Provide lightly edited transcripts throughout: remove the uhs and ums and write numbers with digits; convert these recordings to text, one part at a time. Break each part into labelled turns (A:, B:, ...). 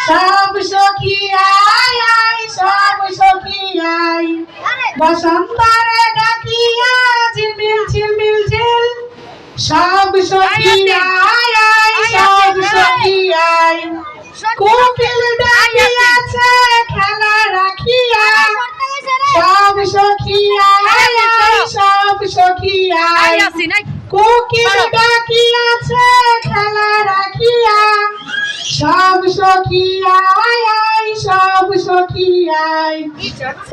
A: সব সখী আয় আয়, সব সখী আয়, বসন্তরে ডাকিয়া ঝিলমিল ঝিলমিল ঝিল। সব সখী আয় আয়, সব সখী আয়, কোকিল ডাকিয়াছে খেলা রাখিয়া। সব সখী আয় আয়, সব সখী আয়, কোকিল ডাকিয়াছে খেলা রাখিয়া। সব সখী আয় আয়, সব সখী আয়,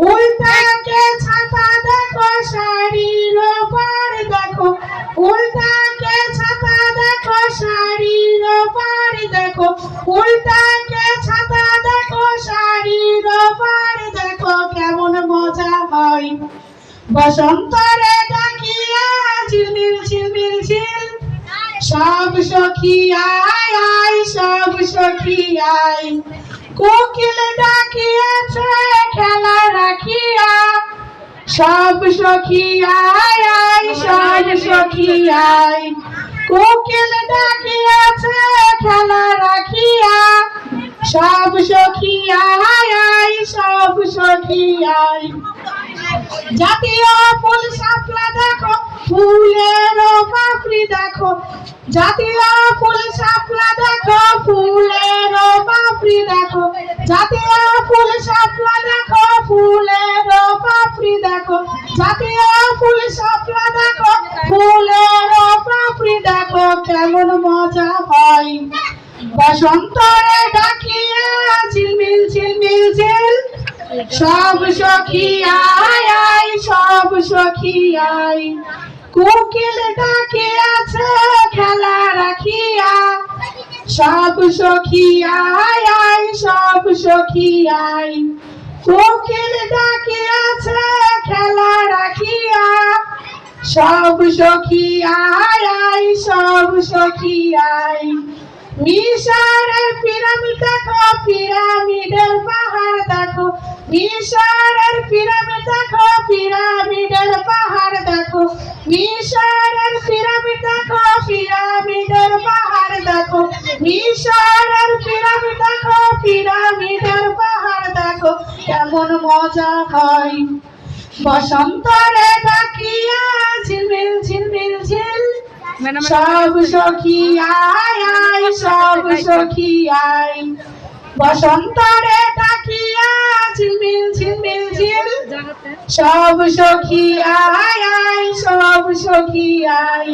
A: উল্টাকে ছাতা দেখো শাড়ির ওপর দেখো, উল্টাকে ছাতা দেখো শাড়ির ওপর দেখো, উল্টাকে ছাতা দেখো শাড়ির ওপর দেখো, কেমন মজা হয় বসন্তরে ডাকিয়া ঝিলমিল ঝিলমিল ঝিল। সব সখী আয় আয়, সব সখী আয়, কোকিল ডাকিয়াছে খেলা রাখিয়া। সব সখী আয় আয়, সব সখী আয়, কোকিল ডাকিয়াছে খেলা রাখিয়া। সব সখী আয় আয়, সব সখী আয়, জাতীয় ফুল শাপলা দেখো ফুলের পাপড়ি দেখো, জাতীয় ফুল শাপলা দেখো ফুলের পাপড়ি দেখো, জাতীয় ফুল শাপলা দেখো ফুলের পাপড়ি দেখো, জাতীয় ফুল শাপলা দেখো ফুলের পাপড়ি দেখো, কেমন মজা হয় বসন্তরে ডাকিয়া ঝিলমিল ঝিলমিল ঝিল। সব সখী আয় আয়, সব সখী আয়, কোকিল ডাকিয়াছে খেলা রাখিয়া। সব সখী আয় আয়, সব সখী আয়, কোকিল ডাকিয়াছে খেলা রাখিয়া। সব সখী আয় আয়, সব সখী আয়, মিশরের পিরামিড দেখো পিরামিডের পাহাড় দেখো, মিশরের পিরামিড দেখো পিরামিডের পাহাড় দেখো, মিশরের পিরামিড দেখো পিরামিডের পাহাড় দেখো, মিশরের পিরামিড দেখো পিরামিডের পাহাড় দেখো, কেমন মজা হয় বসন্তরে ডাকিয়া ঝিলমিল ঝিলমিল ঝিল। সব সখী আয় আয়, সব সখী আয়, বসন্তরে ডাকিয়া ঝিলমিল ঝিলমিল ঝিল। সব সখী আয় আয়, সব সখী আয়,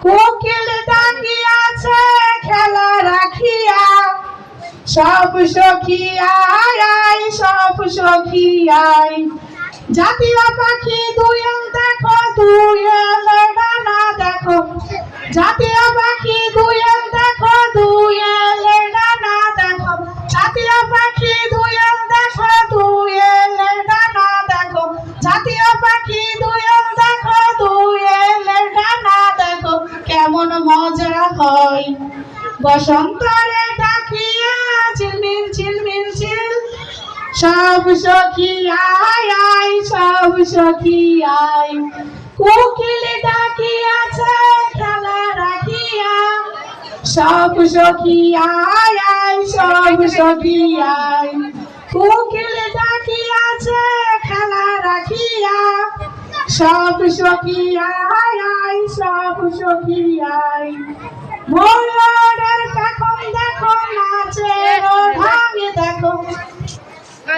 A: কোকিল ডাকিয়াছে খেলা রাখিয়া। সব সখী আয় আয়, সব সখী আয়, জাতীয় পাখি দুয়েল দেখো দুয়েল ডানা দেখো, জাতীয় পাখি দুয়েল দেখো দুয়েল ডানা দেখো, জাতীয় পাখি দুয়েল দেখো দুয়েল ডানা দেখো, জাতীয় পাখি দুয়েল দেখো দুয়েল ডানা দেখো, কেমন মজা হয় বসন্তরে ডাকিয়া ঝিলমিল ঝিলমিল ঝিল। সব সখী আয় আয়, সব সখী আয়, কোকিল ডাকিয়াছে খেলা রাখিয়া। সব সখী আয় আয়, সব সখী আয়, কোকিল ডাকিয়াছে খেলা রাখিয়া। সব সখী আয় আয়, সব সখী আয়, ময়ূরের পেখম দেখো নাচের ঢং দেখো,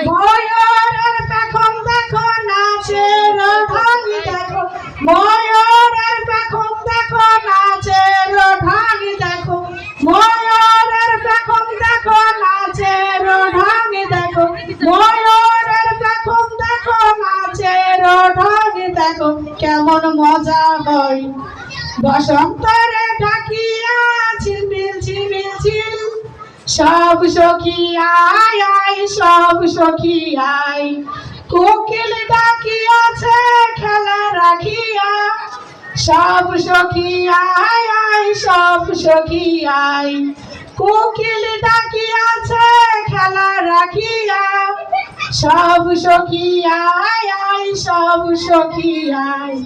A: ময়ূরের পেখম দেখো নাচের ঢং দেখো, ময়ূরের পেখম দেখো নাচের ঢং দেখো, ময়ূরের পেখম দেখো নাচের ঢং দেখো, ময়ূরের পেখম দেখো নাচের ঢং দেখো, কেমন মজা হয় বসন্তরে ডাকিয়া ঝিলমিল ঝিলমিল ঝিল। সব সখী আয় আয়, সব সখী আয়, কোকিল ডাকিয়াছে খেলা রাখিয়া। সব সখী আয় আয়, সব সখী আয়, কোকিল ডাকিয়াছে খেলা রাখিয়া। সব সখী আয় আয়, সব সখী আয়,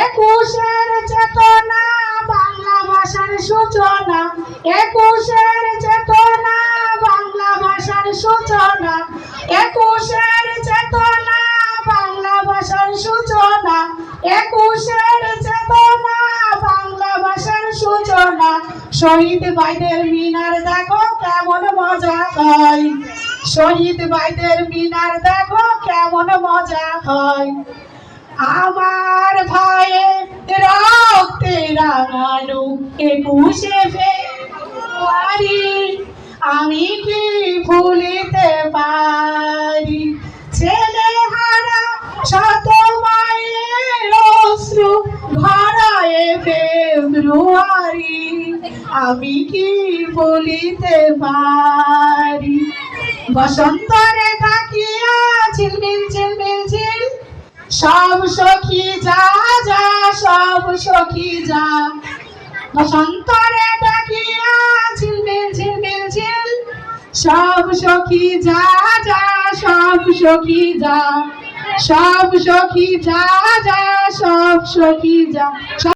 A: একুশের চেতনা বাংলা ভাষার সূচনা, একুশের চেতনা বাংলা ভাষা শহীদ ভাইদের মিনার দেখো কেমন মজা হয়, শহীদ ভাইদের মিনার দেখো কেমন মজা হয়। আমার ভাইয়ের রক্তে রাঙানো 21শে ফেব্রুয়ারি আমি কি ভুলিতে পারি। ছেলে হারা শত মায়ের অশ্রু ভরায় ফেব্রুয়ারি আমি কি ভুলিতে পারি। বসন্তরে ডাকিয়া ঝিলমিল ঝিলমিল ঝিল সব সখী যা যা সব সখী যা। বসন্তরে ডাকিয়া ঝিলমিল ঝিলমিল ঝিল সব সখী যা যা সব সখী যা, সব সখী যা যা সব সখী যা।